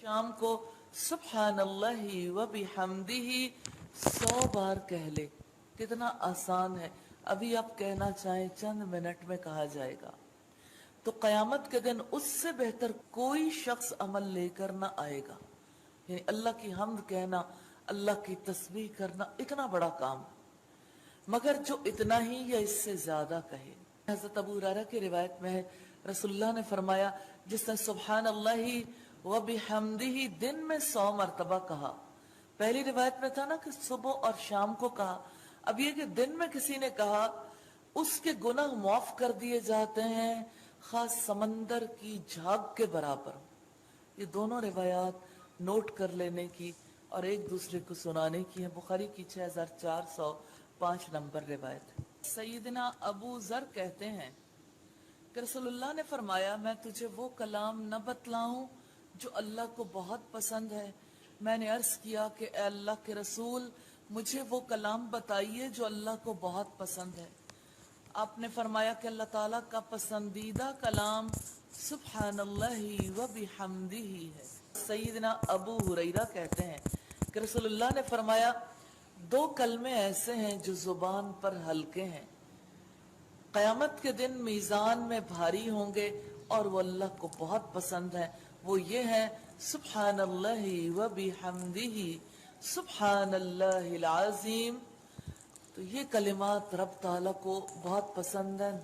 शाम को सुब्हानल्लाहि व बिहम्दिही 100 बार कह ले। कितना आसान है, अभी आप कहना चाहें चंद मिनट में कहा जाएगा। तो क़यामत के दिन उससे बेहतर कोई शख्स अमल लेकर ना आएगा। यानी अल्लाह की हम्द कहना, अल्लाह की तस्बीह करना इतना बड़ा काम, मगर जो इतना ही या इससे ज्यादा कहे। हज़रत अबू हुरैरा की रिवायत में है, रसूलुल्लाह ने फरमाया, जिसने सुब्हान अल्लाहि व बिहम्दिही दिन में 100 मरतबा कहा। पहली रिवायत में था ना कि सुबह और शाम को कहा, अब ये कि दिन में किसी ने कहा, उसके गुनाह माफ कर दिए जाते हैं खास समंदर की झाग के बराबर। ये दोनों रिवायात नोट कर लेने की और एक दूसरे को सुनाने की है। बुखारी की 6405 नंबर रिवायत। सैयदना अबू जर कहते हैं कि रसूलुल्लाह ने फरमाया, मैं तुझे वो कलाम न बतलाऊं जो अल्लाह को बहुत पसंद है। मैंने अर्ज किया कि ए अल्लाह के रसूल, मुझे वो कलाम बताइए जो अल्लाह को बहुत पसंद है। आपने फरमाया कि अल्लाह ताला का पसंदीदा कलाम सुब्हानल्लाहि व बिहम्दिही है। सैयदना अबू हुरैरा कहते हैं कि रसूलुल्लाह ने फरमाया, 2 कलमे ऐसे हैं जो जुबान पर हल्के हैं, क़यामत के दिन मीज़ान में भारी होंगे और वो अल्लाह को बहुत पसंद है। वो ये है सुब्हानल्लाहि व बिहम्दिही सुब्हानल्लाहिल अज़ीम। तो ये कलिमात रब ताला को बहुत पसंद है।